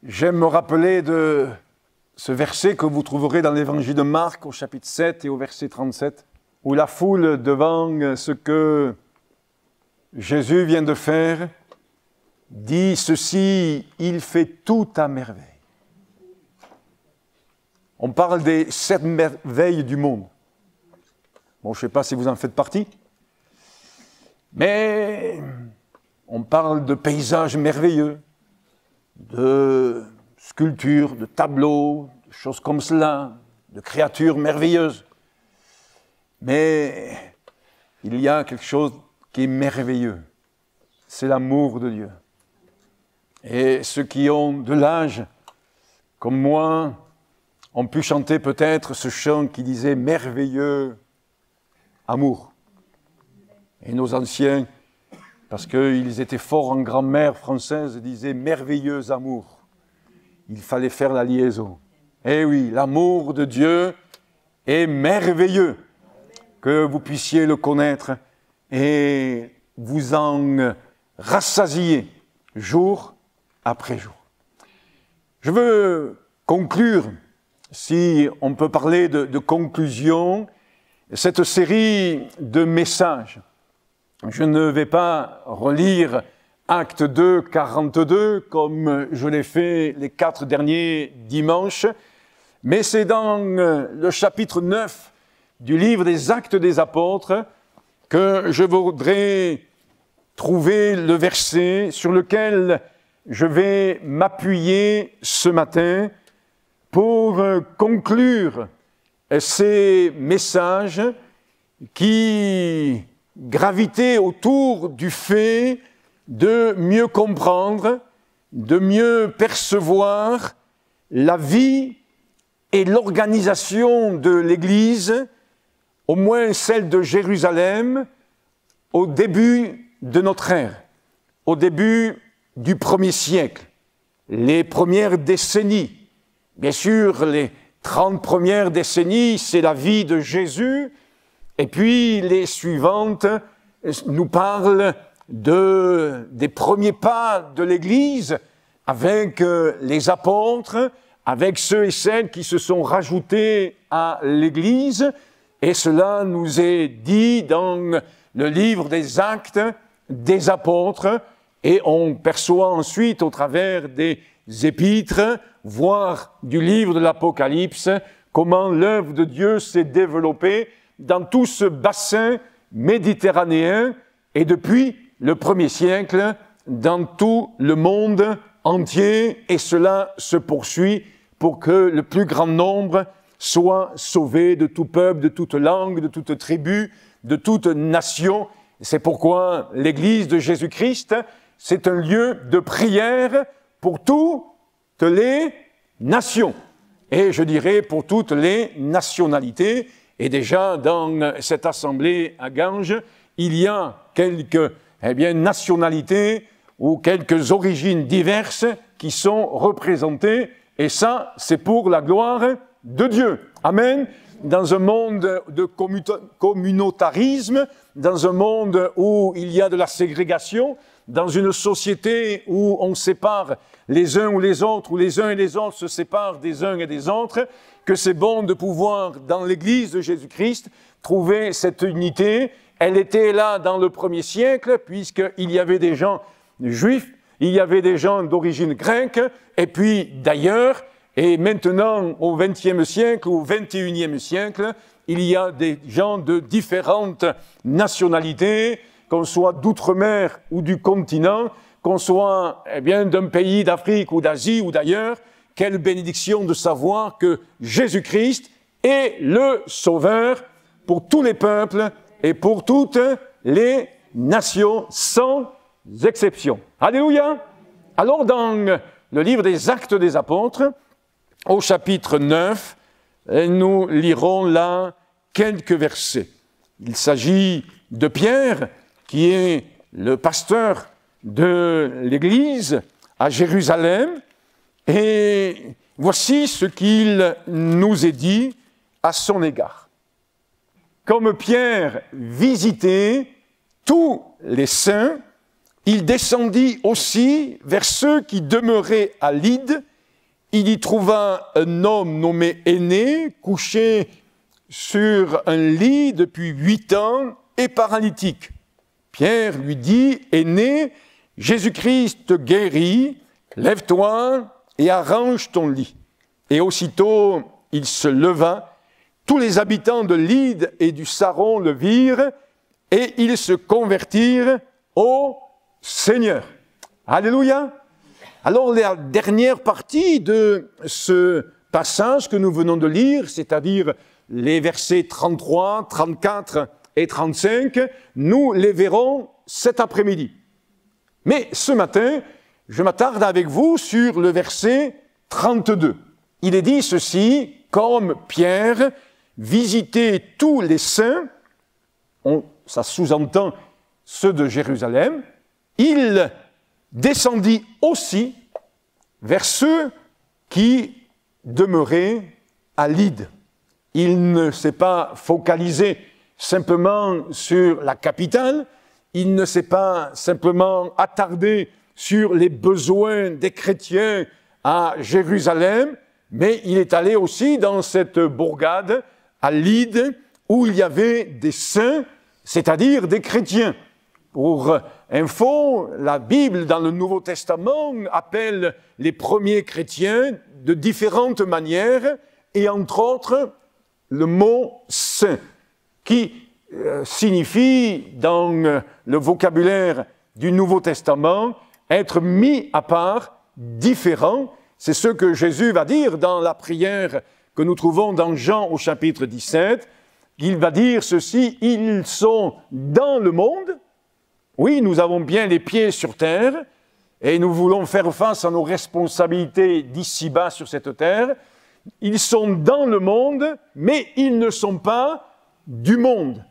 J'aime me rappeler de ce verset que vous trouverez dans l'évangile de Marc au chapitre 7 et au verset 37, où la foule devant ce que Jésus vient de faire dit ceci, il fait tout à merveille. On parle des 7 merveilles du monde. Bon, je ne sais pas si vous en faites partie, mais on parle de paysages merveilleux, de sculptures, de tableaux, de choses comme cela, de créatures merveilleuses. Mais il y a quelque chose qui est merveilleux, c'est l'amour de Dieu. Et ceux qui ont de l'âge, comme moi, ont pu chanter peut-être ce chant qui disait « Merveilleux amour ». Et nos anciens, parce qu'ils étaient forts en grammaire française, disaient « Merveilleux amour ». Il fallait faire la liaison. Eh oui, l'amour de Dieu est merveilleux, que vous puissiez le connaître et vous en rassasier jour après jour. Je veux conclure, si on peut parler de conclusion, cette série de messages. Je ne vais pas relire Acte 2, 42, comme je l'ai fait les 4 derniers dimanches, mais c'est dans le chapitre 9 du livre des Actes des Apôtres que je voudrais trouver le verset sur lequel je vais m'appuyer ce matin pour conclure ces messages qui gravitaient autour du fait de mieux comprendre, de mieux percevoir la vie et l'organisation de l'Église, au moins celle de Jérusalem, au début de notre ère, au début du 1er siècle, les premières décennies. Bien sûr, les 30 premières décennies, c'est la vie de Jésus, et puis les suivantes nous parlent des premiers pas de l'Église avec les apôtres, avec ceux et celles qui se sont rajoutés à l'Église, et cela nous est dit dans le livre des Actes des Apôtres, et on perçoit ensuite au travers des épîtres, voire du livre de l'Apocalypse, comment l'œuvre de Dieu s'est développée dans tout ce bassin méditerranéen, et depuis le 1er siècle, dans tout le monde entier, et cela se poursuit pour que le plus grand nombre soit sauvé de tout peuple, de toute langue, de toute tribu, de toute nation. C'est pourquoi l'Église de Jésus-Christ, c'est un lieu de prière pour toutes les nations, et je dirais pour toutes les nationalités. Et déjà dans cette assemblée à Ganges, il y a quelques nationalités ou quelques origines diverses qui sont représentées, et ça, c'est pour la gloire de Dieu. Amen. Dans un monde de communautarisme, dans un monde où il y a de la ségrégation, dans une société où on sépare les uns ou les autres, où les uns et les autres se séparent des uns et des autres, que c'est bon de pouvoir, dans l'Église de Jésus-Christ, trouver cette unité. Elle était là dans le 1er siècle, puisqu'il y avait des gens juifs, il y avait des gens d'origine grecque, et puis d'ailleurs, et maintenant au XXe siècle, au XXIe siècle, il y a des gens de différentes nationalités, qu'on soit d'outre-mer ou du continent, qu'on soit d'un pays d'Afrique ou d'Asie ou d'ailleurs. Quelle bénédiction de savoir que Jésus-Christ est le Sauveur pour tous les peuples et pour toutes les nations, sans exception. Alléluia! Alors, dans le livre des Actes des Apôtres, au chapitre 9, nous lirons là quelques versets. Il s'agit de Pierre, qui est le pasteur de l'Église à Jérusalem, et voici ce qu'il nous est dit à son égard. Comme Pierre visitait tous les saints, il descendit aussi vers ceux qui demeuraient à Lyde il y trouva un homme nommé Aîné, couché sur un lit depuis 8 ans et paralytique. Pierre lui dit, Aîné, Jésus-Christ te guérit, lève-toi et arrange ton lit. Et aussitôt, il se leva. Tous les habitants de Lyde et du Saron le virent et ils se convertirent au Seigneur. Alléluia! Alors, la dernière partie de ce passage que nous venons de lire, c'est-à-dire les versets 33, 34 et 35, nous les verrons cet après-midi. Mais ce matin, je m'attarde avec vous sur le verset 32. Il est dit ceci, comme Pierre visitait tous les saints, ça sous-entend ceux de Jérusalem, il descendit aussi vers ceux qui demeuraient à Lyde. Il ne s'est pas focalisé simplement sur la capitale, il ne s'est pas simplement attardé sur les besoins des chrétiens à Jérusalem, mais il est allé aussi dans cette bourgade à Lyde où il y avait des saints, c'est-à-dire des chrétiens. Pour info, la Bible dans le Nouveau Testament appelle les premiers chrétiens de différentes manières et entre autres le mot « saint » qui signifie dans le vocabulaire du Nouveau Testament être mis à part, différent. C'est ce que Jésus va dire dans la prière que nous trouvons dans Jean au chapitre 17. Il va dire ceci, « Ils sont dans le monde ». Oui, nous avons bien les pieds sur terre et nous voulons faire face à nos responsabilités d'ici-bas sur cette terre. Ils sont dans le monde, mais ils ne sont pas du monde.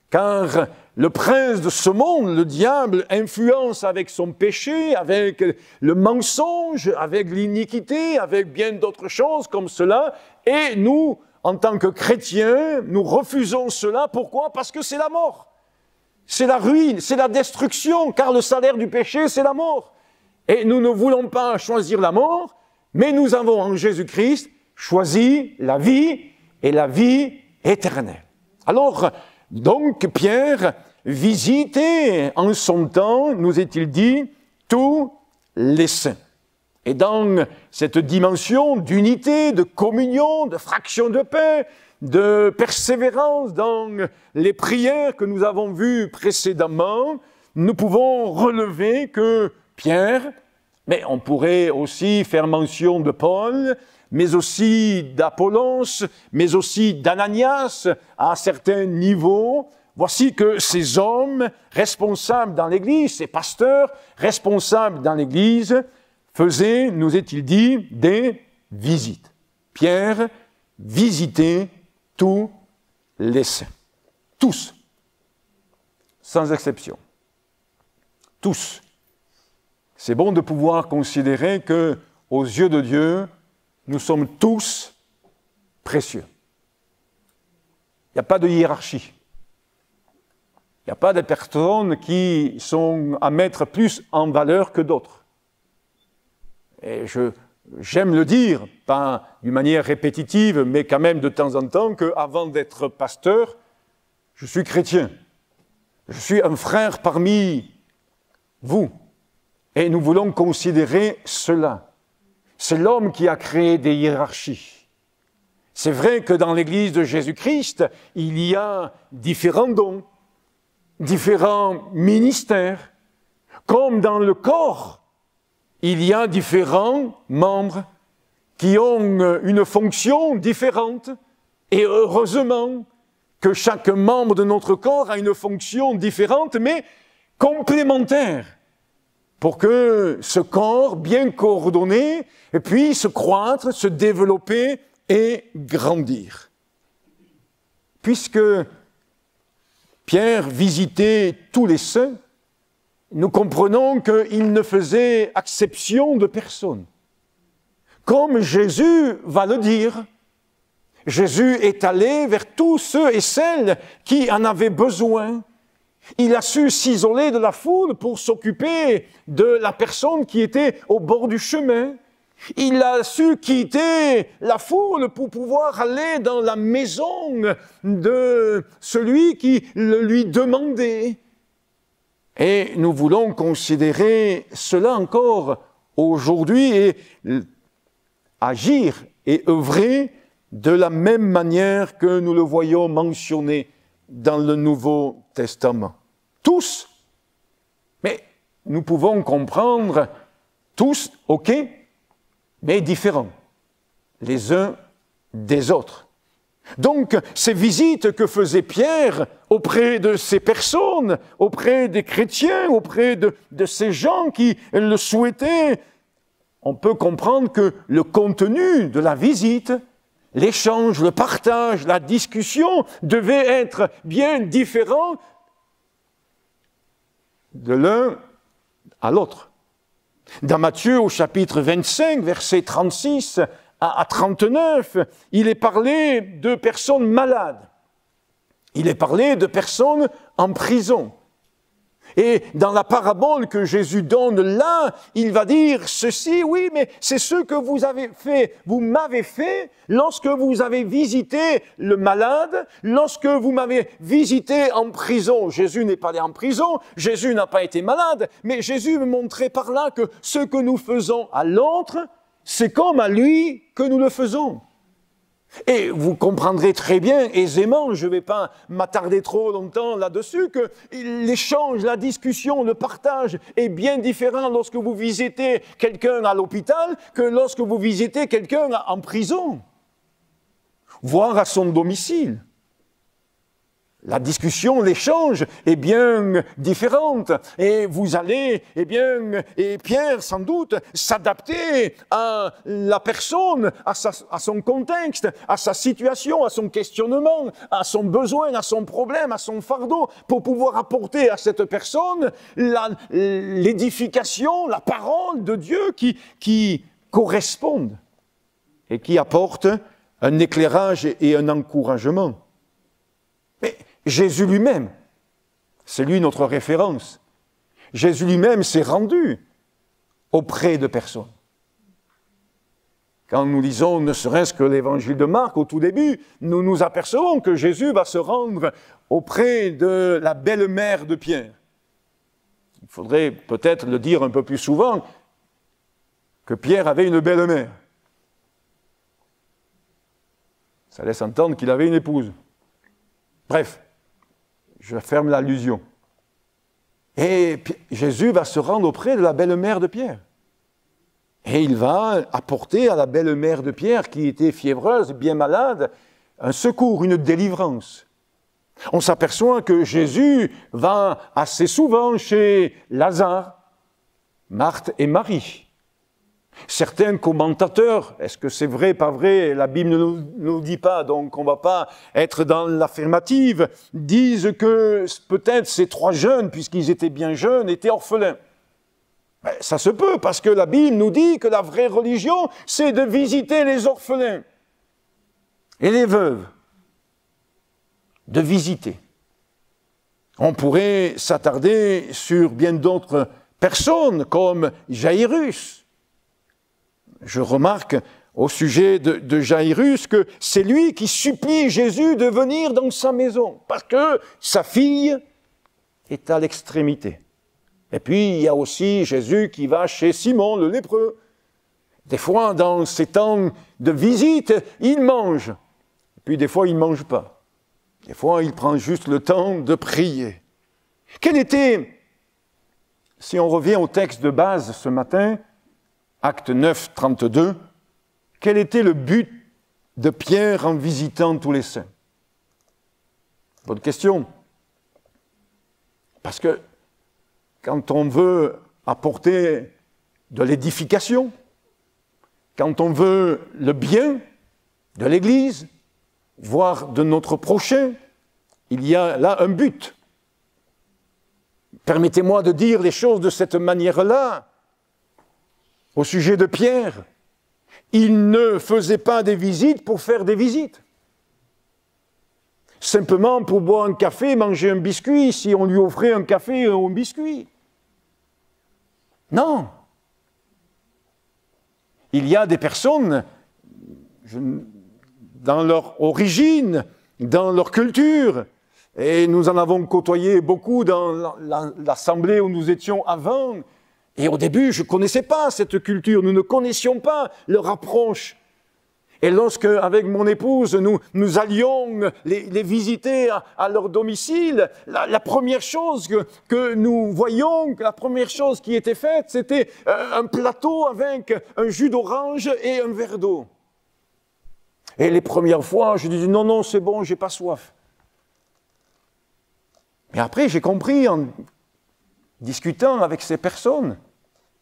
Car le prince de ce monde, le diable, influence avec son péché, avec le mensonge, avec l'iniquité, avec bien d'autres choses comme cela. Et nous, en tant que chrétiens, nous refusons cela. Pourquoi? Parce que c'est la mort. C'est la ruine, c'est la destruction, car le salaire du péché, c'est la mort. Et nous ne voulons pas choisir la mort, mais nous avons en Jésus-Christ choisi la vie et la vie éternelle. Alors, donc, Pierre visitait en son temps, nous est-il dit, tous les saints. Et dans cette dimension d'unité, de communion, de fraction de pain, de persévérance dans les prières que nous avons vues précédemment, nous pouvons relever que Pierre, mais on pourrait aussi faire mention de Paul, mais aussi d'Apollos, mais aussi d'Ananias à certains niveaux. Voici que ces hommes responsables dans l'Église, ces pasteurs responsables dans l'Église, faisaient, nous est-il dit, des visites. Pierre visitait tous les saints. Tous. Sans exception. Tous. C'est bon de pouvoir considérer que, aux yeux de Dieu, nous sommes tous précieux. Il n'y a pas de hiérarchie. Il n'y a pas de personnes qui sont à mettre plus en valeur que d'autres. Et j'aime le dire, pas d'une manière répétitive, mais quand même de temps en temps, qu'avant d'être pasteur, je suis chrétien. Je suis un frère parmi vous. Et nous voulons considérer cela. C'est l'homme qui a créé des hiérarchies. C'est vrai que dans l'Église de Jésus-Christ, il y a différents dons, différents ministères, comme dans le corps, il y a différents membres qui ont une fonction différente. Et heureusement que chaque membre de notre corps a une fonction différente, mais complémentaire, pour que ce corps bien coordonné puisse croître, se développer et grandir. Puisque Pierre visitait tous les saints, nous comprenons qu'il ne faisait exception de personne. Comme Jésus va le dire, Jésus est allé vers tous ceux et celles qui en avaient besoin. Il a su s'isoler de la foule pour s'occuper de la personne qui était au bord du chemin. Il a su quitter la foule pour pouvoir aller dans la maison de celui qui le lui demandait. Et nous voulons considérer cela encore aujourd'hui et agir et œuvrer de la même manière que nous le voyons mentionné dans le Nouveau Testament. Tous, mais nous pouvons comprendre tous, ok, mais différents, les uns des autres. Donc, ces visites que faisait Pierre auprès de ces personnes, auprès des chrétiens, auprès de ces gens qui le souhaitaient, on peut comprendre que le contenu de la visite, l'échange, le partage, la discussion devait être bien différent de l'un à l'autre. Dans Matthieu, au chapitre 25, versets 36 à 39, il est parlé de personnes malades. Il est parlé de personnes en prison. Et dans la parabole que Jésus donne là, il va dire ceci, oui, mais c'est ce que vous avez fait, vous m'avez fait lorsque vous avez visité le malade, lorsque vous m'avez visité en prison. Jésus n'est pas allé en prison, Jésus n'a pas été malade, mais Jésus me montrait par là que ce que nous faisons à l'autre, c'est comme à lui que nous le faisons. Et vous comprendrez très bien, aisément, je ne vais pas m'attarder trop longtemps là-dessus, que l'échange, la discussion, le partage est bien différent lorsque vous visitez quelqu'un à l'hôpital que lorsque vous visitez quelqu'un en prison, voire à son domicile. La discussion, l'échange est bien différente et vous allez, et Pierre sans doute, s'adapter à la personne, à son contexte, à sa situation, à son questionnement, à son besoin, à son problème, à son fardeau, pour pouvoir apporter à cette personne l'édification, la parole de Dieu qui correspondent et qui apportent un éclairage et un encouragement. Mais Jésus lui-même, c'est lui notre référence. Jésus lui-même s'est rendu auprès de personnes. Quand nous lisons ne serait-ce que l'évangile de Marc au tout début, nous nous apercevons que Jésus va se rendre auprès de la belle-mère de Pierre. Il faudrait peut-être le dire un peu plus souvent que Pierre avait une belle-mère. Ça laisse entendre qu'il avait une épouse. Bref, je ferme l'allusion. Et Jésus va se rendre auprès de la belle-mère de Pierre. Et il va apporter à la belle-mère de Pierre, qui était fiévreuse, bien malade, un secours, une délivrance. On s'aperçoit que Jésus va assez souvent chez Lazare, Marthe et Marie. Certains commentateurs, est-ce que c'est vrai, pas vrai, la Bible ne nous dit pas, donc on ne va pas être dans l'affirmative, disent que peut-être ces trois jeunes, puisqu'ils étaient bien jeunes, étaient orphelins. Ben, ça se peut, parce que la Bible nous dit que la vraie religion, c'est de visiter les orphelins et les veuves. De visiter. On pourrait s'attarder sur bien d'autres personnes, comme Jairus. Je remarque au sujet de Jairus que c'est lui qui supplie Jésus de venir dans sa maison, parce que sa fille est à l'extrémité. Et puis, il y a aussi Jésus qui va chez Simon, le lépreux. Des fois, dans ces temps de visite, il mange. Et puis, des fois, il ne mange pas. Des fois, il prend juste le temps de prier. Quel était, si on revient au texte de base ce matin, Acte 9, 32, quel était le but de Pierre en visitant tous les saints? Bonne question. Parce que quand on veut apporter de l'édification, quand on veut le bien de l'Église, voire de notre prochain, il y a là un but. Permettez-moi de dire les choses de cette manière-là. Au sujet de Pierre, il ne faisait pas des visites pour faire des visites. Simplement pour boire un café, manger un biscuit, si on lui offrait un café ou un biscuit. Non. il y a des personnes, dans leur origine, dans leur culture, et nous en avons côtoyé beaucoup dans l'assemblée où nous étions avant, et au début, je ne connaissais pas cette culture, nous ne connaissions pas leur approche. Et lorsque, avec mon épouse, nous allions les visiter à leur domicile, la première chose que nous voyions, la première chose qui était faite, c'était un plateau avec un jus d'orange et un verre d'eau. Et les premières fois, je disais, non, non, c'est bon, j'ai pas soif. Mais après, j'ai compris en discutant avec ces personnes,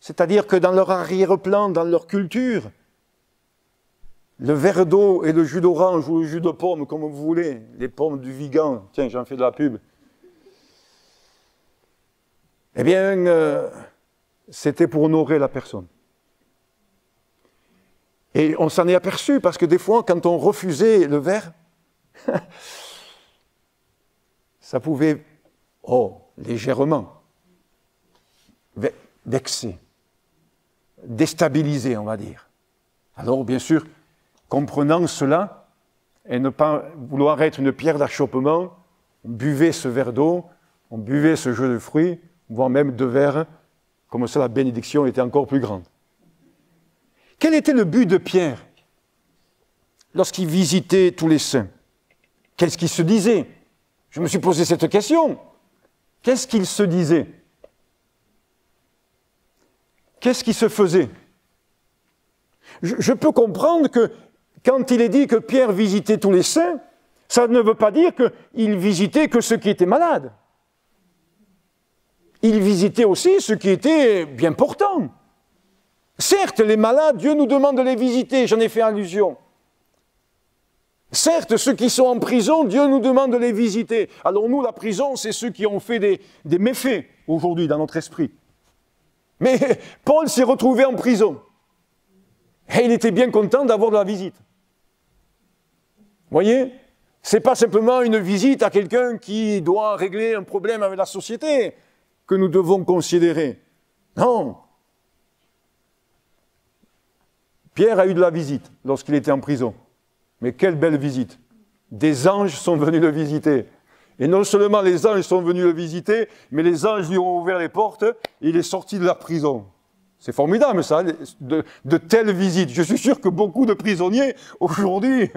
c'est-à-dire que dans leur arrière-plan, dans leur culture, le verre d'eau et le jus d'orange ou le jus de pomme, comme vous voulez, les pommes du Vigan, tiens, j'en fais de la pub, eh bien, c'était pour honorer la personne. Et on s'en est aperçu parce que des fois, quand on refusait le verre, ça pouvait, légèrement, vexer, déstabiliser, on va dire. Alors, bien sûr, comprenant cela, et ne pas vouloir être une pierre d'achoppement, on buvait ce verre d'eau, on buvait ce jus de fruits, voire même 2 verres, comme ça la bénédiction était encore plus grande. Quel était le but de Pierre lorsqu'il visitait tous les saints? Qu'est-ce qu'il se disait? Je me suis posé cette question. Qu'est-ce qu'il se disait? Qu'est-ce qui se faisait? Je peux comprendre que quand il est dit que Pierre visitait tous les saints, ça ne veut pas dire qu'il visitait que ceux qui étaient malades. Il visitait aussi ceux qui étaient bien portants. Certes, les malades, Dieu nous demande de les visiter, j'en ai fait allusion. Certes, ceux qui sont en prison, Dieu nous demande de les visiter. Alors nous, la prison, c'est ceux qui ont fait des méfaits aujourd'hui dans notre esprit. Mais Paul s'est retrouvé en prison. Et il était bien content d'avoir de la visite. Vous voyez? Ce n'est pas simplement une visite à quelqu'un qui doit régler un problème avec la société que nous devons considérer. Non. Pierre a eu de la visite lorsqu'il était en prison. Mais quelle belle visite! Des anges sont venus le visiter. Et non seulement les anges sont venus le visiter, mais les anges lui ont ouvert les portes et il est sorti de la prison. C'est formidable ça, de telles visites. Je suis sûr que beaucoup de prisonniers aujourd'hui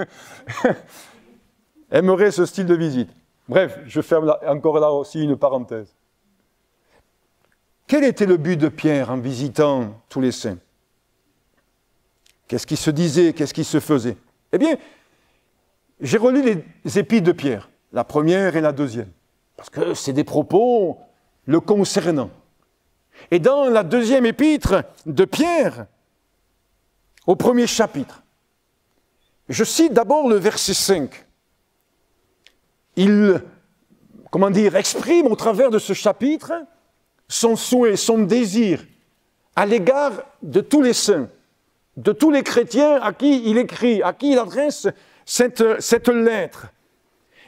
aimeraient ce style de visite. Bref, je ferme encore là aussi une parenthèse. Quel était le but de Pierre en visitant tous les saints? Qu'est-ce qui se disait? Qu'est-ce qui se faisait? Eh bien, j'ai relu les épîtres de Pierre, la première et la deuxième, parce que c'est des propos le concernant. Et dans la deuxième épître de Pierre, au premier chapitre, je cite d'abord le verset 5. Il, exprime au travers de ce chapitre son souhait, son désir à l'égard de tous les saints, de tous les chrétiens à qui il écrit, à qui il adresse cette lettre.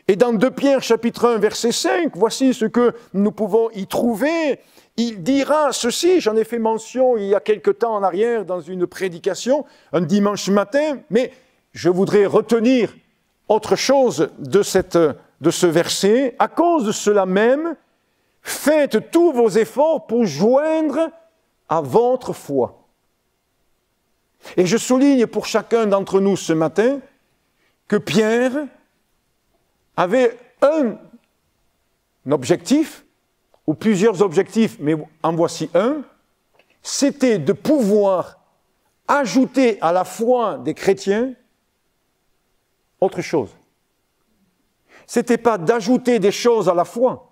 Et dans 2 Pierre chapitre 1 verset 5, voici ce que nous pouvons y trouver. Il dira ceci, j'en ai fait mention il y a quelque temps en arrière dans une prédication, un dimanche matin, mais je voudrais retenir autre chose de ce verset. À cause de cela même, faites tous vos efforts pour joindre à votre foi. Et je souligne pour chacun d'entre nous ce matin que Pierre avait un objectif, ou plusieurs objectifs, mais en voici un, c'était de pouvoir ajouter à la foi des chrétiens autre chose. Ce n'était pas d'ajouter des choses à la foi,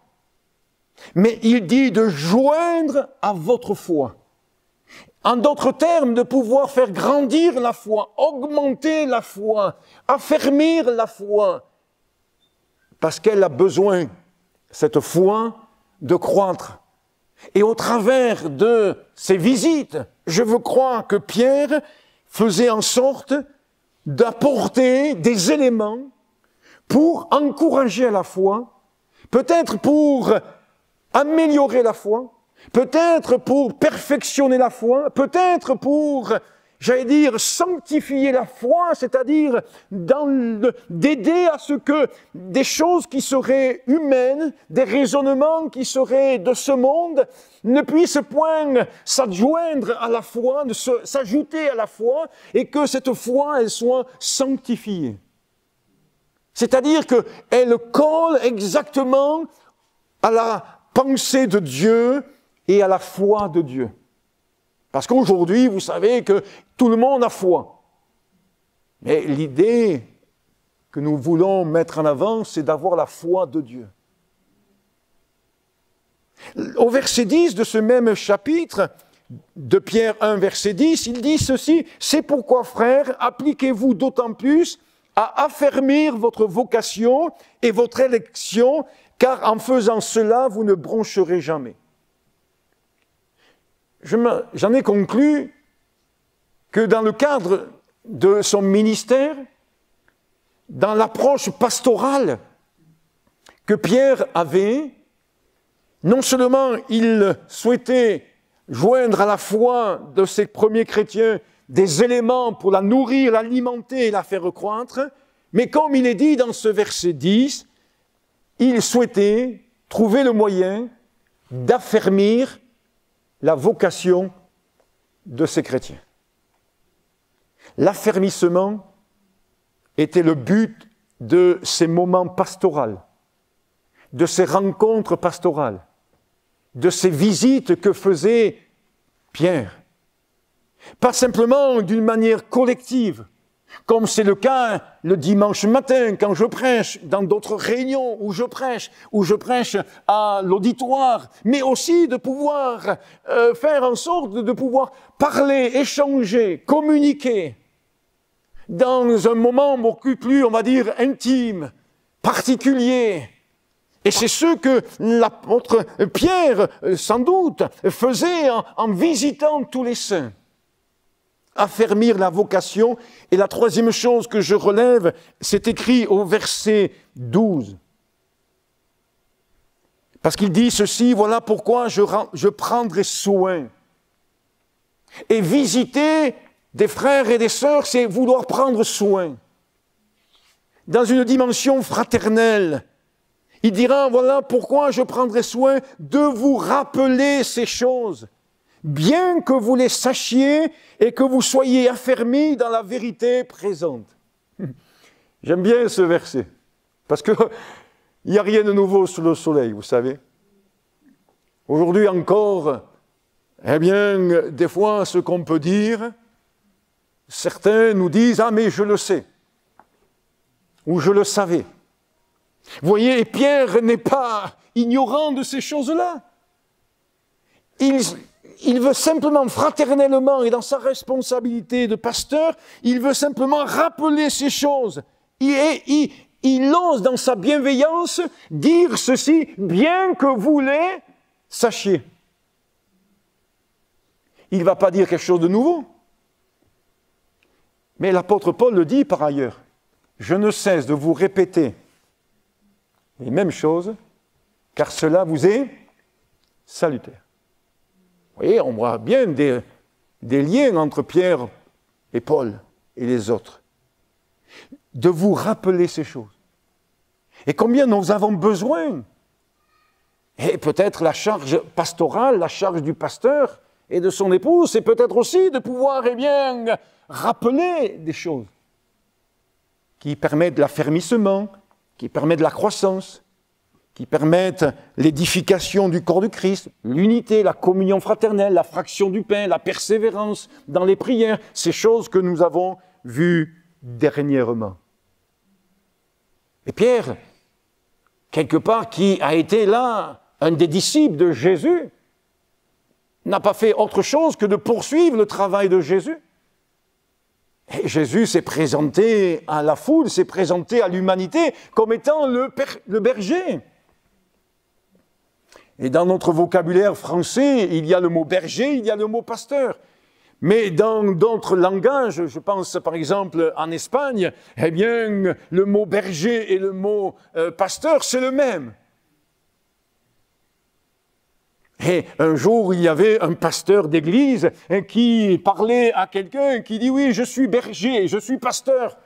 mais il dit de joindre à votre foi. En d'autres termes, de pouvoir faire grandir la foi, augmenter la foi, affermir la foi, parce qu'elle a besoin, cette foi, de croître. Et au travers de ces visites, je veux croire que Pierre faisait en sorte d'apporter des éléments pour encourager la foi, peut-être pour améliorer la foi, peut-être pour perfectionner la foi, peut-être pour j'allais dire, sanctifier la foi, c'est-à-dire d'aider à ce que des choses qui seraient humaines, des raisonnements qui seraient de ce monde, ne puissent point s'adjoindre à la foi, s'ajouter à la foi, et que cette foi, elle soit sanctifiée. C'est-à-dire qu'elle colle exactement à la pensée de Dieu et à la foi de Dieu. Parce qu'aujourd'hui, vous savez que tout le monde a foi. Mais l'idée que nous voulons mettre en avant, c'est d'avoir la foi de Dieu. Au verset 10 de ce même chapitre, de Pierre 1, verset 10, il dit ceci, « C'est pourquoi, frères, appliquez-vous d'autant plus à affermir votre vocation et votre élection, car en faisant cela, vous ne broncherez jamais. » J'en ai conclu que dans le cadre de son ministère, dans l'approche pastorale que Pierre avait, non seulement il souhaitait joindre à la foi de ces premiers chrétiens des éléments pour la nourrir, l'alimenter et la faire croître, mais comme il est dit dans ce verset 10, il souhaitait trouver le moyen d'affermir la vocation de ces chrétiens. L'affermissement était le but de ces moments pastoraux, de ces rencontres pastorales, de ces visites que faisait Pierre. Pas simplement d'une manière collective, comme c'est le cas le dimanche matin quand je prêche, dans d'autres réunions où je prêche à l'auditoire, mais aussi de pouvoir faire en sorte de pouvoir parler, échanger, communiquer dans un moment beaucoup plus, on va dire, intime, particulier. Et c'est ce que l'apôtre Pierre, sans doute, faisait en visitant tous les saints. Affermir la vocation. Et la troisième chose que je relève, c'est écrit au verset 12. Parce qu'il dit ceci, voilà pourquoi je prendrai soin. Et visiter des frères et des sœurs, c'est vouloir prendre soin. Dans une dimension fraternelle. Il dira, voilà pourquoi je prendrai soin de vous rappeler ces choses, bien que vous les sachiez et que vous soyez affermis dans la vérité présente. J'aime bien ce verset, parce qu'il n'y a rien de nouveau sous le soleil, vous savez. Aujourd'hui encore, eh bien, des fois, ce qu'on peut dire, certains nous disent « Ah, mais je le sais » ou « Je le savais ». Vous voyez, Pierre n'est pas ignorant de ces choses-là. Il veut simplement, fraternellement et dans sa responsabilité de pasteur, il veut simplement rappeler ces choses. Il ose dans sa bienveillance dire ceci, bien que vous les sachiez. Il ne va pas dire quelque chose de nouveau. Mais l'apôtre Paul le dit par ailleurs. Je ne cesse de vous répéter les mêmes choses, car cela vous est salutaire. Vous voyez, on voit bien des liens entre Pierre et Paul et les autres. De vous rappeler ces choses. Et combien nous avons besoin. Et peut-être la charge pastorale, la charge du pasteur et de son épouse, c'est peut-être aussi de pouvoir, eh bien, rappeler des choses qui permettent de l'affermissement, qui permettent de la croissance, qui permettent l'édification du corps du Christ, l'unité, la communion fraternelle, la fraction du pain, la persévérance dans les prières, ces choses que nous avons vues dernièrement. Et Pierre, quelque part, qui a été là, un des disciples de Jésus, n'a pas fait autre chose que de poursuivre le travail de Jésus. Et Jésus s'est présenté à la foule, s'est présenté à l'humanité comme étant le berger. Et dans notre vocabulaire français, il y a le mot berger, il y a le mot pasteur. Mais dans d'autres langages, je pense par exemple en Espagne, eh bien, le mot berger et le mot pasteur, c'est le même. Et un jour, il y avait un pasteur d'église qui parlait à quelqu'un, qui dit « Oui, je suis berger, je suis pasteur. »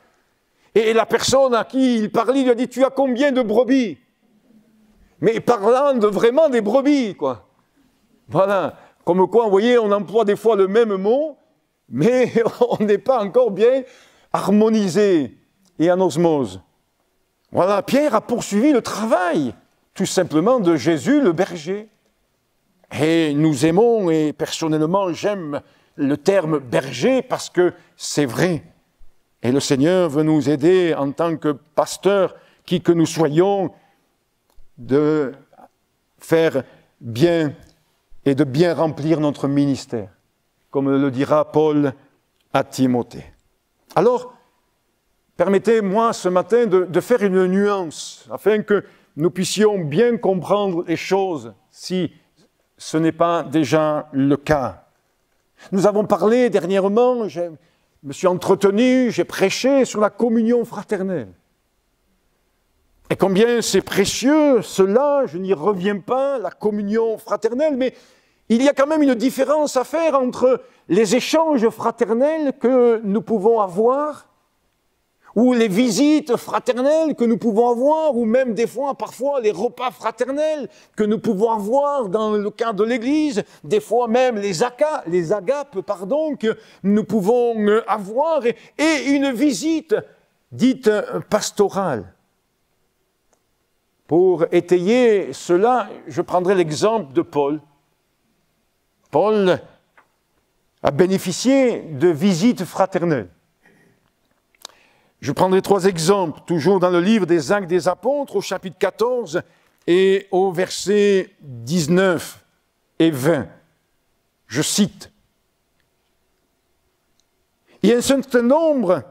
Et la personne à qui il parlait lui a dit « Tu as combien de brebis ?» Mais parlant vraiment des brebis, quoi. Voilà. Comme quoi, vous voyez, on emploie des fois le même mot, mais on n'est pas encore bien harmonisé et en osmose. Voilà, Pierre a poursuivi le travail, tout simplement, de Jésus le berger. Et nous aimons, et personnellement j'aime le terme berger parce que c'est vrai. Et le Seigneur veut nous aider en tant que pasteurs, qui que nous soyons, de faire bien et de bien remplir notre ministère, comme le dira Paul à Timothée. Alors, permettez-moi ce matin de faire une nuance, afin que nous puissions bien comprendre les choses, si ce n'est pas déjà le cas. Nous avons parlé dernièrement, je me suis entretenu, j'ai prêché sur la communion fraternelle. Et combien c'est précieux, cela, je n'y reviens pas, la communion fraternelle, mais il y a quand même une différence à faire entre les échanges fraternels que nous pouvons avoir, ou les visites fraternelles que nous pouvons avoir, ou même des fois, parfois, les repas fraternels que nous pouvons avoir dans le cadre de l'Église, des fois même les agapes, que nous pouvons avoir, et une visite dite pastorale. Pour étayer cela, je prendrai l'exemple de Paul. Paul a bénéficié de visites fraternelles. Je prendrai 3 exemples, toujours dans le livre des Actes des Apôtres, au chapitre 14 et au verset 19 et 20. Je cite. Il y a un certain nombre...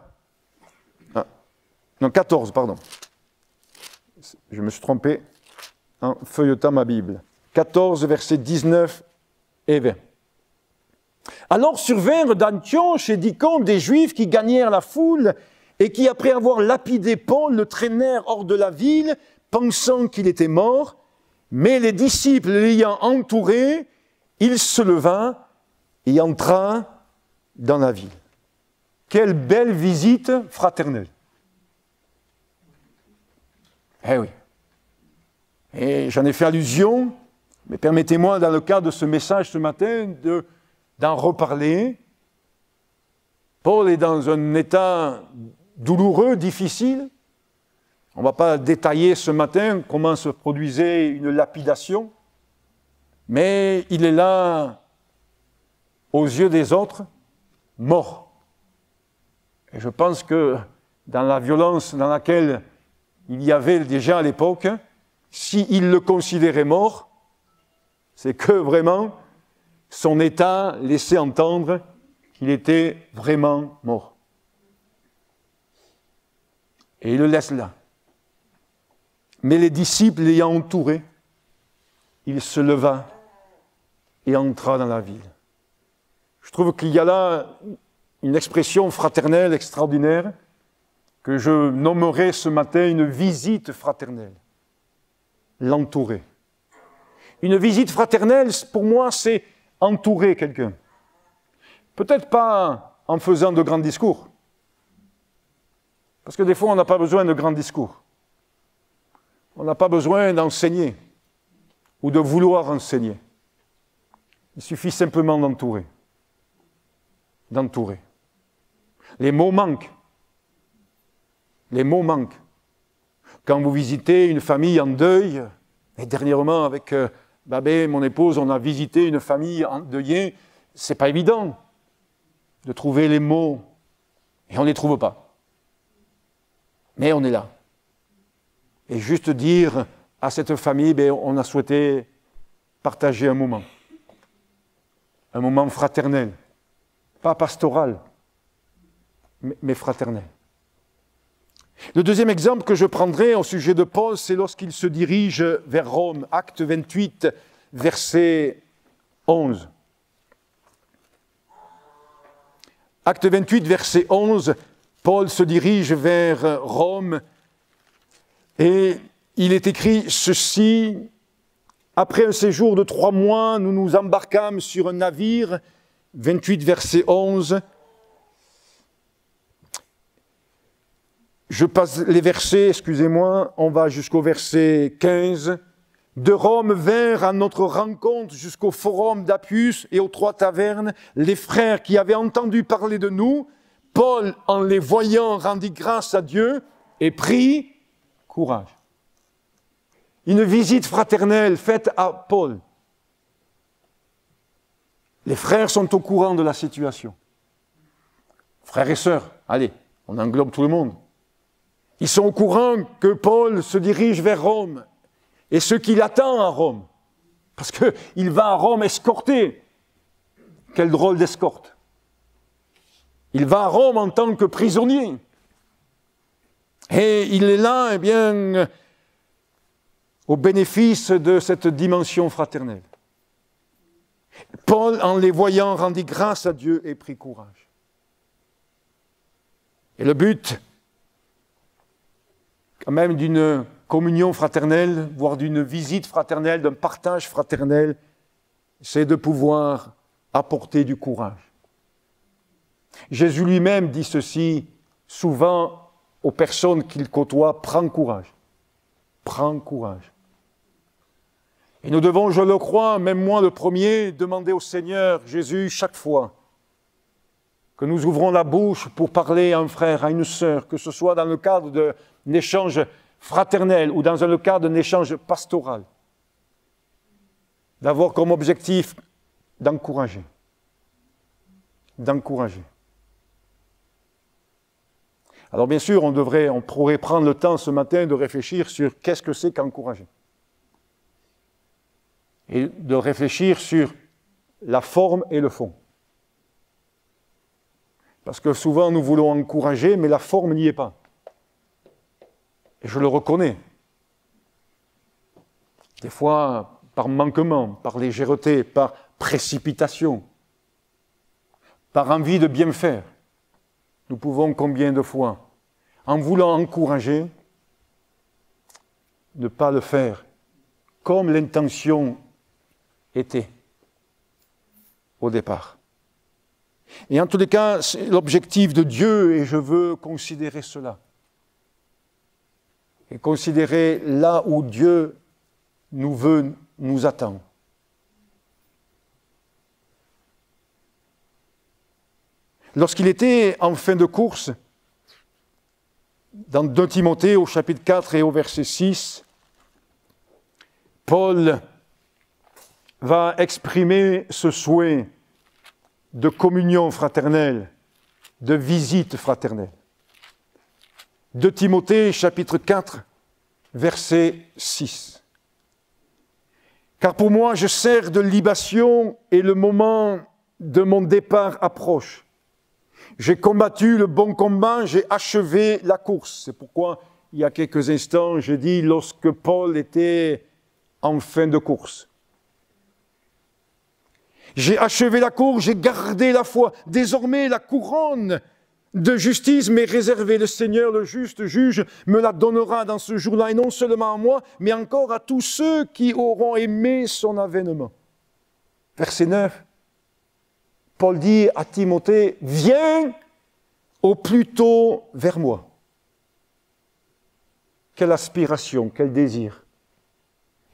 14, pardon. Je me suis trompé en feuilletant ma Bible. 14, versets 19 et 20. Alors survinrent d'Antioche et d'Icône des Juifs qui gagnèrent la foule et qui, après avoir lapidé Paul, le traînèrent hors de la ville, pensant qu'il était mort. Mais les disciples l'ayant entouré, il se leva et entra dans la ville. Quelle belle visite fraternelle! Eh oui. Et j'en ai fait allusion, mais permettez-moi, dans le cadre de ce message ce matin, d'en reparler. Paul est dans un état douloureux, difficile. On ne va pas détailler ce matin comment se produisait une lapidation, mais il est là, aux yeux des autres, mort. Et je pense que dans la violence dans laquelle il y avait déjà à l'époque, s'il le considérait mort, c'est que vraiment son état laissait entendre qu'il était vraiment mort. Et il le laisse là. Mais les disciples l'ayant entouré, il se leva et entra dans la ville. Je trouve qu'il y a là une expression fraternelle extraordinaire que je nommerai ce matin une visite fraternelle. L'entourer. Une visite fraternelle, pour moi, c'est entourer quelqu'un. Peut-être pas en faisant de grands discours. Parce que des fois, on n'a pas besoin de grands discours. On n'a pas besoin d'enseigner ou de vouloir enseigner. Il suffit simplement d'entourer. D'entourer. Les mots manquent. Les mots manquent. Quand vous visitez une famille en deuil, et dernièrement avec Babé, mon épouse, on a visité une famille endeuillée, c'est pas évident de trouver les mots, et on ne les trouve pas. Mais on est là. Et juste dire à cette famille, on a souhaité partager un moment fraternel, pas pastoral, mais fraternel. Le deuxième exemple que je prendrai au sujet de Paul, c'est lorsqu'il se dirige vers Rome, acte 28, verset 11. Acte 28, verset 11, Paul se dirige vers Rome et il est écrit ceci, Après un séjour de 3 mois, nous nous embarquâmes sur un navire, 28 verset 11. Je passe les versets, excusez-moi, on va jusqu'au verset 15. De Rome vinrent à notre rencontre jusqu'au forum d'Appius et aux 3 tavernes les frères qui avaient entendu parler de nous. Paul, en les voyant, rendit grâce à Dieu et prit courage. Une visite fraternelle faite à Paul. Les frères sont au courant de la situation. Frères et sœurs, allez, on englobe tout le monde. Ils sont au courant que Paul se dirige vers Rome et ce qu'il attend à Rome. Parce qu'il va à Rome escorter. Quel drôle d'escorte. Il va à Rome en tant que prisonnier. Et il est là, eh bien, au bénéfice de cette dimension fraternelle. Paul, en les voyant, rendit grâce à Dieu et prit courage. Et le but, quand même, d'une communion fraternelle, voire d'une visite fraternelle, d'un partage fraternel, c'est de pouvoir apporter du courage. Jésus lui-même dit ceci souvent aux personnes qu'il côtoie, prends courage. Prends courage. Et nous devons, je le crois, même moi le premier, demander au Seigneur Jésus chaque fois que nous ouvrons la bouche pour parler à un frère, à une sœur, que ce soit dans le cadre d'un échange fraternel ou dans le cadre d'un échange pastoral, d'avoir comme objectif d'encourager. D'encourager. Alors bien sûr, on pourrait prendre le temps ce matin de réfléchir sur qu'est-ce que c'est qu'encourager. Et de réfléchir sur la forme et le fond. Parce que souvent nous voulons encourager, mais la forme n'y est pas. Et je le reconnais. Des fois, par manquement, par légèreté, par précipitation, par envie de bien faire. Nous pouvons combien de fois, en voulant encourager, ne pas le faire comme l'intention était au départ. Et en tous les cas, c'est l'objectif de Dieu, et je veux considérer cela. Et considérer là où Dieu nous attend. Lorsqu'il était en fin de course, dans 2 Timothée au chapitre 4 et au verset 6, Paul va exprimer ce souhait de communion fraternelle, de visite fraternelle. 2 Timothée, chapitre 4, verset 6. Car pour moi, je sers de libation et le moment de mon départ approche. J'ai combattu le bon combat, j'ai achevé la course. C'est pourquoi, il y a quelques instants, j'ai dit lorsque Paul était en fin de course. J'ai achevé la course, j'ai gardé la foi. Désormais, la couronne de justice m'est réservée. Le Seigneur, le juste juge, me la donnera dans ce jour-là, et non seulement à moi, mais encore à tous ceux qui auront aimé son avènement. Verset 9. Paul dit à Timothée, viens au plus tôt vers moi. Quelle aspiration, quel désir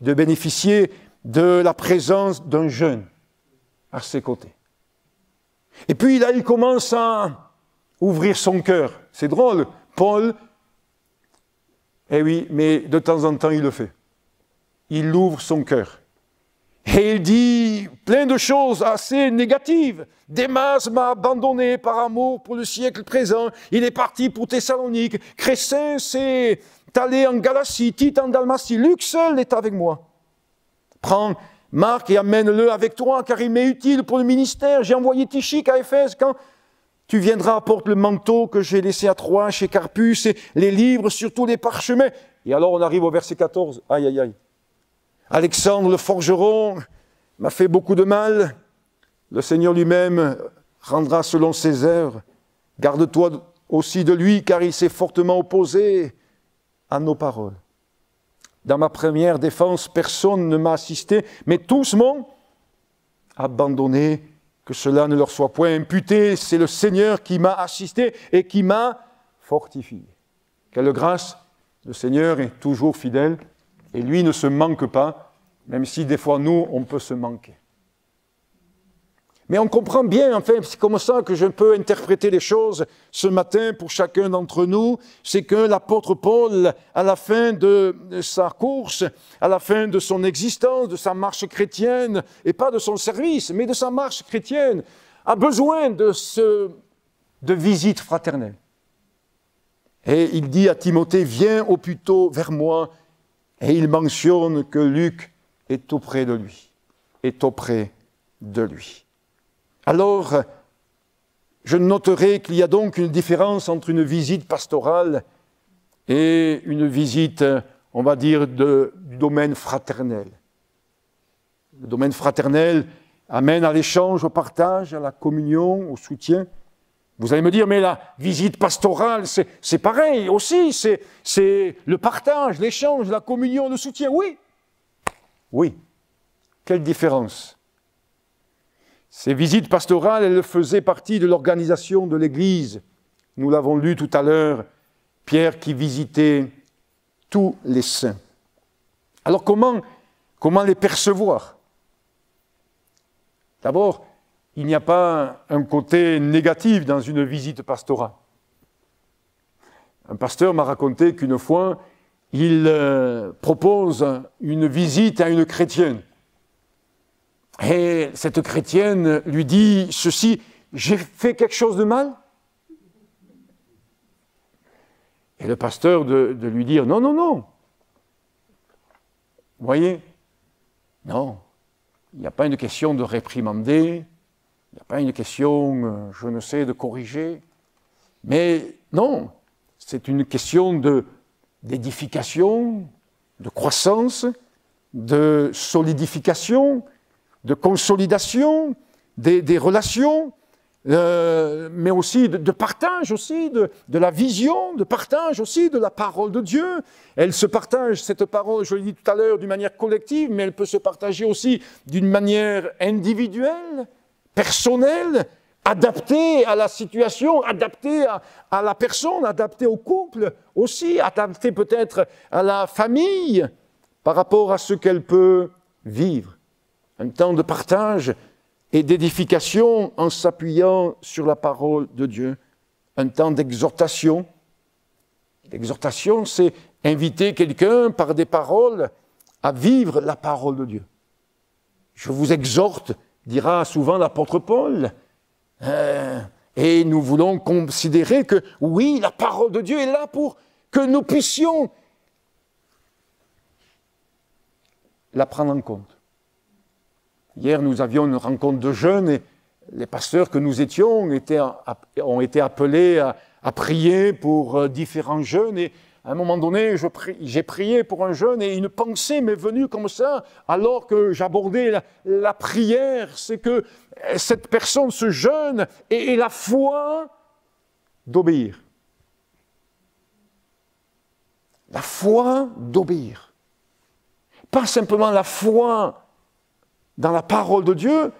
de bénéficier de la présence d'un jeune à ses côtés. Et puis là, il commence à ouvrir son cœur. C'est drôle, Paul, eh oui, mais de temps en temps, il le fait. Il ouvre son cœur. Et il dit plein de choses assez négatives. Démas m'a abandonné par amour pour le siècle présent. Il est parti pour Thessalonique. Crescens s'est allé en Galatie. Tite en Dalmatie. Luc seul est avec moi. Prends Marc et amène-le avec toi, car il m'est utile pour le ministère. J'ai envoyé Tychique à Éphèse. Quand tu viendras, apporte le manteau que j'ai laissé à Troie chez Carpus et les livres, surtout les parchemins. Et alors on arrive au verset 14. Aïe, aïe, aïe. Alexandre le forgeron m'a fait beaucoup de mal. Le Seigneur lui-même rendra selon ses œuvres. Garde-toi aussi de lui, car il s'est fortement opposé à nos paroles. Dans ma première défense, personne ne m'a assisté, mais tous m'ont abandonné. Que cela ne leur soit point imputé, c'est le Seigneur qui m'a assisté et qui m'a fortifié. Quelle grâce, le Seigneur est toujours fidèle et lui ne se manque pas, même si des fois nous, on peut se manquer. Mais on comprend bien, enfin, c'est comme ça que je peux interpréter les choses ce matin pour chacun d'entre nous, c'est que l'apôtre Paul, à la fin de sa course, à la fin de son existence, de sa marche chrétienne, et pas de son service, mais de sa marche chrétienne, a besoin de visites fraternelles. Et il dit à Timothée, viens au plus tôt vers moi, et il mentionne que Luc est auprès de lui, est auprès de lui. Alors, je noterai qu'il y a donc une différence entre une visite pastorale et une visite, on va dire, du domaine fraternel. Le domaine fraternel amène à l'échange, au partage, à la communion, au soutien. Vous allez me dire, mais la visite pastorale, c'est pareil aussi, c'est le partage, l'échange, la communion, le soutien. Oui, oui. Quelle différence? Ces visites pastorales, elles faisaient partie de l'organisation de l'Église. Nous l'avons lu tout à l'heure, Pierre qui visitait tous les saints. Alors comment les percevoir? D'abord, il n'y a pas un côté négatif dans une visite pastorale. Un pasteur m'a raconté qu'une fois, il propose une visite à une chrétienne. Et cette chrétienne lui dit ceci, « J'ai fait quelque chose de mal ?» Et le pasteur de lui dire, « Non, non, non. » Vous voyez? Non. Il n'y a pas une question de réprimander, il n'y a pas une question, je ne sais, de corriger. Mais non, c'est une question d'édification, de croissance, de solidification, de consolidation des relations, mais aussi de partage aussi, de la vision, de partage aussi de la parole de Dieu. Elle se partage, cette parole, je l'ai dit tout à l'heure, d'une manière collective, mais elle peut se partager aussi d'une manière individuelle, personnelle, adaptée à la situation, adaptée à la personne, adaptée au couple aussi, adaptée peut-être à la famille par rapport à ce qu'elle peut vivre. Un temps de partage et d'édification en s'appuyant sur la parole de Dieu. Un temps d'exhortation. L'exhortation, c'est inviter quelqu'un par des paroles à vivre la parole de Dieu. Je vous exhorte, dira souvent l'apôtre Paul. Et nous voulons considérer que, oui, la parole de Dieu est là pour que nous puissions la prendre en compte. Hier, nous avions une rencontre de jeunes et les pasteurs que nous étions ont été appelés à prier pour différents jeunes. Et à un moment donné, j'ai prié pour un jeune et une pensée m'est venue comme ça, alors que j'abordais la prière, c'est que cette personne, ce jeune, ait la foi d'obéir. La foi d'obéir. Pas simplement la foi dans la parole de Dieu,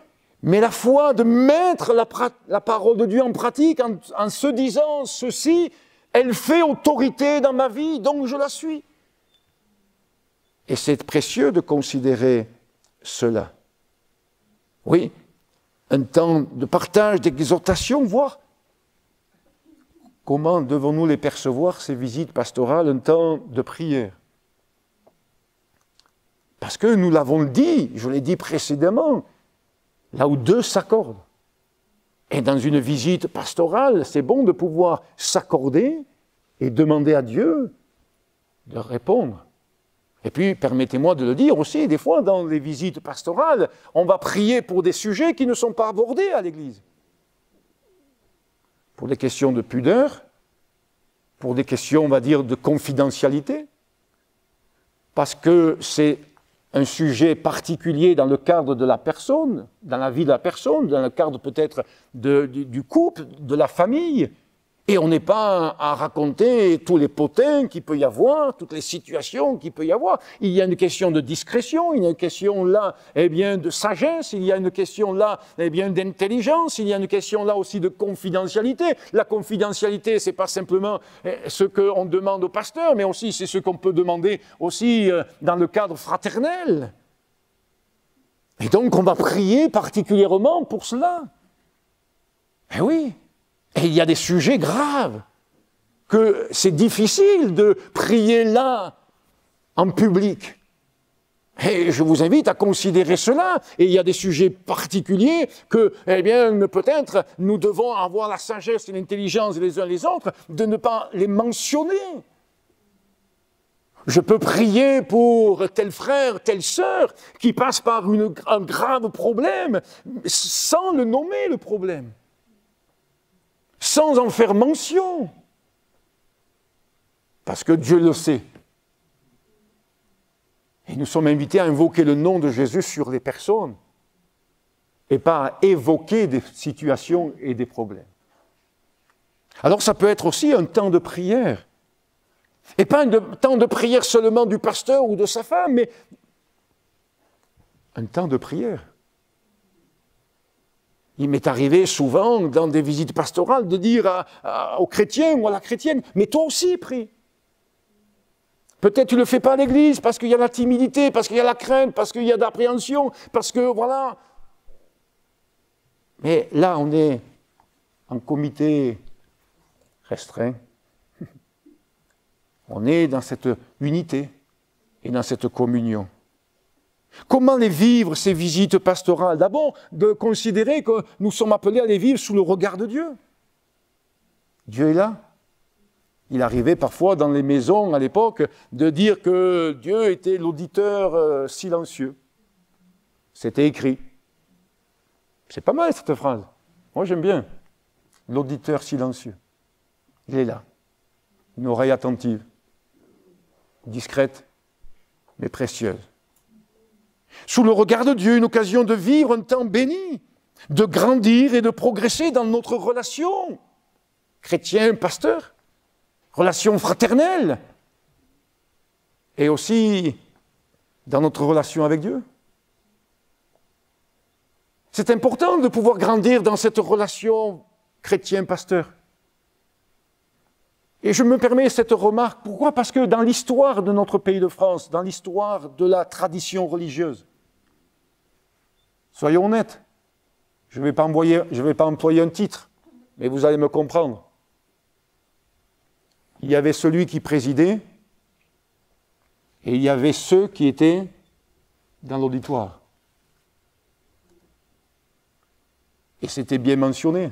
mais la foi de mettre la parole de Dieu en pratique en se disant ceci, elle fait autorité dans ma vie, donc je la suis. Et c'est précieux de considérer cela. Oui, un temps de partage, d'exhortation, voire comment devons-nous les percevoir, ces visites pastorales, un temps de prière. Parce que nous l'avons dit, je l'ai dit précédemment, là où deux s'accordent. Et dans une visite pastorale, c'est bon de pouvoir s'accorder et demander à Dieu de répondre. Et puis, permettez-moi de le dire aussi, des fois, dans les visites pastorales, on va prier pour des sujets qui ne sont pas abordés à l'Église. Pour des questions de pudeur, pour des questions, on va dire, de confidentialité, parce que c'est un sujet particulier dans le cadre de la personne, dans la vie de la personne, dans le cadre peut-être du couple, de la famille. Et on n'est pas à raconter tous les potins qu'il peut y avoir, toutes les situations qu'il peut y avoir. Il y a une question de discrétion, il y a une question là, eh bien, de sagesse, il y a une question là, eh bien, d'intelligence, il y a une question là aussi de confidentialité. La confidentialité, c'est pas simplement ce qu'on demande au pasteur, mais aussi c'est ce qu'on peut demander aussi dans le cadre fraternel. Et donc, on va prier particulièrement pour cela. Eh oui. Et il y a des sujets graves, que c'est difficile de prier là, en public. Et je vous invite à considérer cela. Et il y a des sujets particuliers que, eh bien, peut-être, nous devons avoir la sagesse et l'intelligence les uns les autres de ne pas les mentionner. Je peux prier pour tel frère, telle sœur qui passe par un grave problème sans le nommer, le problème. Sans en faire mention, parce que Dieu le sait. Et nous sommes invités à invoquer le nom de Jésus sur les personnes, et pas à évoquer des situations et des problèmes. Alors ça peut être aussi un temps de prière, et pas un temps de prière seulement du pasteur ou de sa femme, mais un temps de prière. Il m'est arrivé souvent, dans des visites pastorales, de dire aux chrétiens ou à la chrétienne, mais toi aussi prie. Peut-être tu ne le fais pas à l'église parce qu'il y a la timidité, parce qu'il y a la crainte, parce qu'il y a de l'appréhension, parce que voilà. Mais là, on est en comité restreint. On est dans cette unité et dans cette communion. Comment les vivre, ces visites pastorales? D'abord, de considérer que nous sommes appelés à les vivre sous le regard de Dieu. Dieu est là. Il arrivait parfois dans les maisons à l'époque de dire que Dieu était l'auditeur silencieux. C'était écrit. C'est pas mal cette phrase. Moi j'aime bien. L'auditeur silencieux. Il est là. Une oreille attentive. Discrète, mais précieuse. Sous le regard de Dieu, une occasion de vivre un temps béni, de grandir et de progresser dans notre relation. Chrétien, pasteur, relation fraternelle, et aussi dans notre relation avec Dieu. C'est important de pouvoir grandir dans cette relation chrétien-pasteur. Et je me permets cette remarque. Pourquoi? Parce que dans l'histoire de notre pays de France, dans l'histoire de la tradition religieuse, soyons honnêtes, je ne vais pas employer un titre, mais vous allez me comprendre. Il y avait celui qui présidait et il y avait ceux qui étaient dans l'auditoire. Et c'était bien mentionné.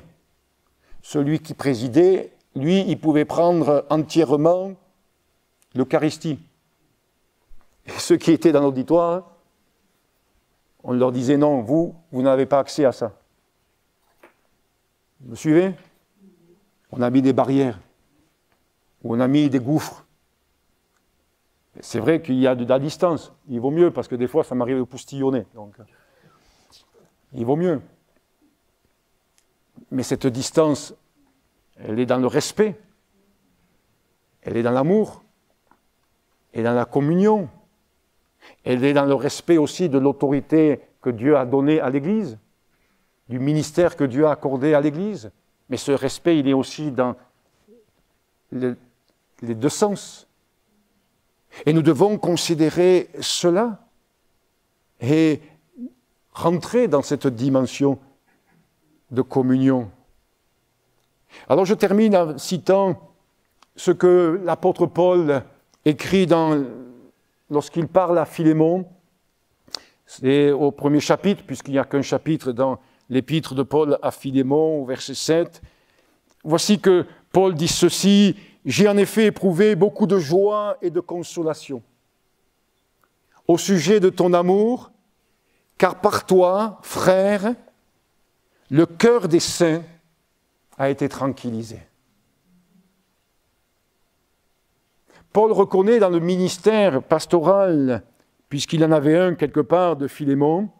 Celui qui présidait, lui, il pouvait prendre entièrement l'Eucharistie. Et ceux qui étaient dans l'auditoire, on leur disait non, vous n'avez pas accès à ça. Vous me suivez? On a mis des barrières, ou on a mis des gouffres. C'est vrai qu'il y a de la distance. Il vaut mieux, parce que des fois, ça m'arrive de poustillonner. Donc, il vaut mieux. Mais cette distance, elle est dans le respect, elle est dans l'amour, elle est dans la communion, elle est dans le respect aussi de l'autorité que Dieu a donnée à l'Église, du ministère que Dieu a accordé à l'Église. Mais ce respect, il est aussi dans les deux sens. Et nous devons considérer cela et rentrer dans cette dimension de communion. Alors je termine en citant ce que l'apôtre Paul écrit lorsqu'il parle à Philémon. C'est au premier chapitre, puisqu'il n'y a qu'un chapitre dans l'épître de Paul à Philémon, au verset 7. Voici que Paul dit ceci: « J'ai en effet éprouvé beaucoup de joie et de consolation au sujet de ton amour, car par toi, frère, le cœur des saints a été tranquillisé. » Paul reconnaît dans le ministère pastoral, puisqu'il en avait un quelque part de Philémon,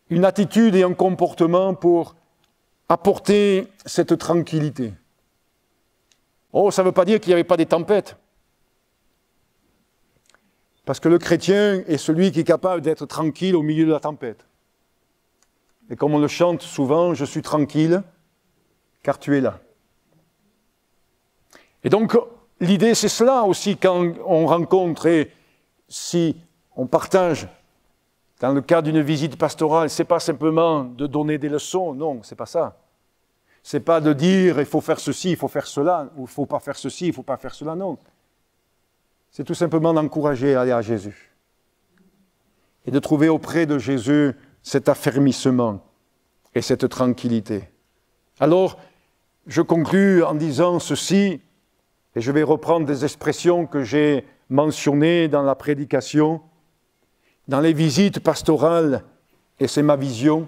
une attitude et un comportement pour apporter cette tranquillité. Oh, ça ne veut pas dire qu'il n'y avait pas des tempêtes. Parce que le chrétien est celui qui est capable d'être tranquille au milieu de la tempête. Et comme on le chante souvent, je suis tranquille, car tu es là. Et donc, l'idée, c'est cela aussi quand on rencontre et si on partage dans le cadre d'une visite pastorale, ce n'est pas simplement de donner des leçons, non, ce n'est pas ça. Ce n'est pas de dire il faut faire ceci, il faut faire cela, ou il ne faut pas faire ceci, il ne faut pas faire cela, non. C'est tout simplement d'encourager à aller à Jésus. Et de trouver auprès de Jésus cet affermissement et cette tranquillité. Alors, je conclus en disant ceci, et je vais reprendre des expressions que j'ai mentionnées dans la prédication, dans les visites pastorales, et c'est ma vision,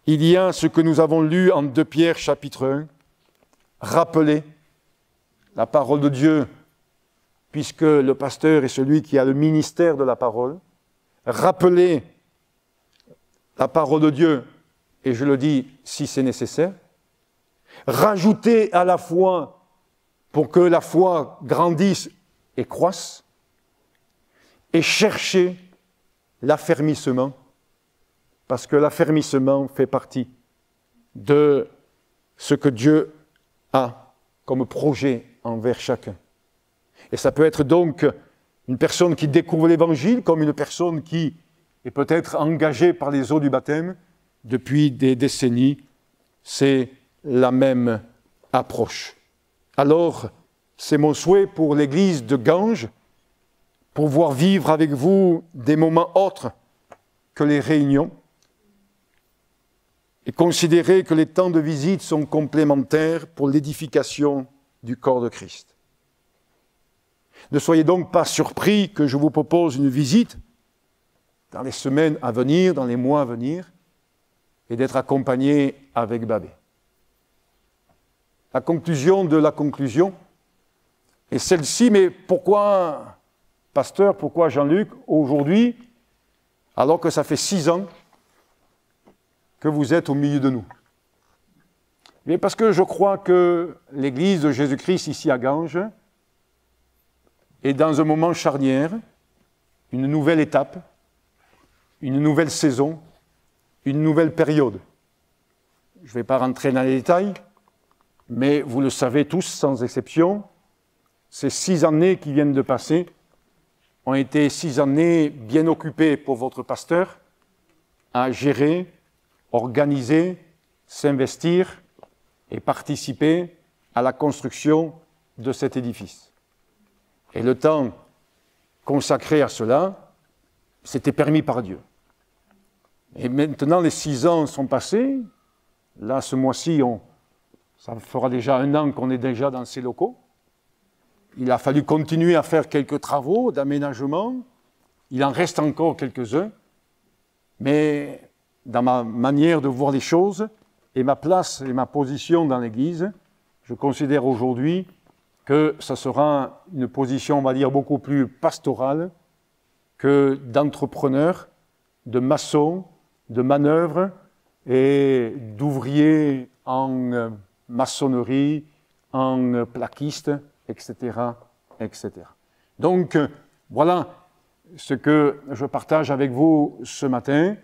il y a ce que nous avons lu en 2 Pierre chapitre 1, rappeler la parole de Dieu, puisque le pasteur est celui qui a le ministère de la parole, rappeler la parole de Dieu, et je le dis si c'est nécessaire, rajouter à la foi pour que la foi grandisse et croisse, et chercher l'affermissement, parce que l'affermissement fait partie de ce que Dieu a comme projet envers chacun. Et ça peut être donc une personne qui découvre l'Évangile comme une personne qui est peut-être engagée par les eaux du baptême depuis des décennies. C'est la même approche. Alors, c'est mon souhait pour l'Église de Ganges, pouvoir vivre avec vous des moments autres que les réunions et considérer que les temps de visite sont complémentaires pour l'édification du corps de Christ. Ne soyez donc pas surpris que je vous propose une visite dans les semaines à venir, dans les mois à venir, et d'être accompagné avec Babé. La conclusion de la conclusion est celle-ci, mais pourquoi, pasteur, pourquoi Jean-Luc, aujourd'hui, alors que ça fait 6 ans que vous êtes au milieu de nous? Bien parce que je crois que l'Église de Jésus-Christ ici à Ganges est dans un moment charnière, une nouvelle étape, une nouvelle saison, une nouvelle période. Je ne vais pas rentrer dans les détails, mais vous le savez tous sans exception, ces 6 années qui viennent de passer ont été 6 années bien occupées pour votre pasteur à gérer, organiser, s'investir et participer à la construction de cet édifice. Et le temps consacré à cela, c'était permis par Dieu. Et maintenant, les 6 ans sont passés. Là, ce mois-ci, ça fera déjà 1 an qu'on est déjà dans ces locaux. Il a fallu continuer à faire quelques travaux d'aménagement. Il en reste encore quelques-uns. Mais dans ma manière de voir les choses et ma place et ma position dans l'Église, je considère aujourd'hui que ça sera une position, on va dire, beaucoup plus pastorale que d'entrepreneur, de maçon, de manœuvre et d'ouvrier en maçonnerie, en plaquiste, etc., etc. Donc, voilà ce que je partage avec vous ce matin.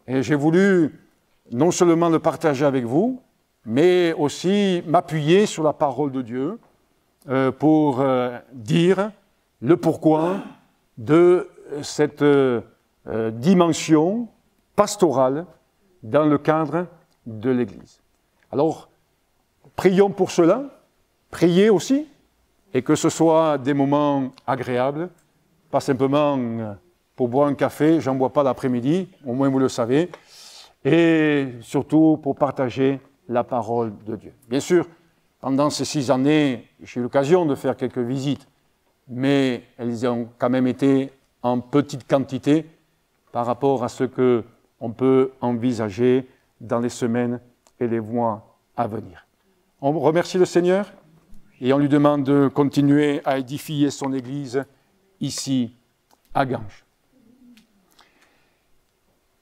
Et j'ai voulu non seulement le partager avec vous, mais aussi m'appuyer sur la parole de Dieu pour dire le pourquoi de cette dimension pastorale dans le cadre de l'Église. Alors, prions pour cela, priez aussi, et que ce soit des moments agréables, pas simplement pour boire un café, j'en bois pas l'après-midi, au moins vous le savez, et surtout pour partager la parole de Dieu. Bien sûr, pendant ces 6 années, j'ai eu l'occasion de faire quelques visites, mais elles ont quand même été en petite quantité par rapport à ce qu'on peut envisager dans les semaines et les mois à venir. On remercie le Seigneur et on lui demande de continuer à édifier son Église ici à Ganges.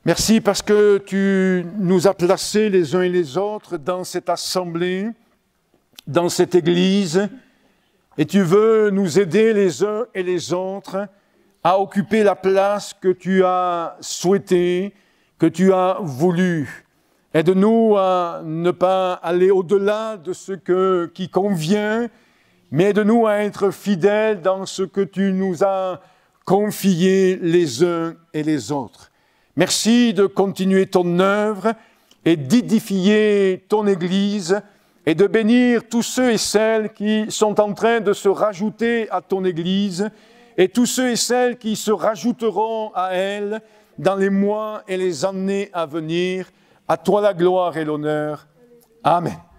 Merci parce que tu nous as placés les uns et les autres dans cette assemblée, dans cette Église, et tu veux nous aider les uns et les autres à occuper la place que tu as souhaitée, que tu as voulu. Aide-nous à ne pas aller au-delà de ce qui convient, mais aide-nous à être fidèles dans ce que tu nous as confié les uns et les autres. Merci de continuer ton œuvre et d'édifier ton Église et de bénir tous ceux et celles qui sont en train de se rajouter à ton Église et tous ceux et celles qui se rajouteront à elle dans les mois et les années à venir. À toi la gloire et l'honneur. Amen.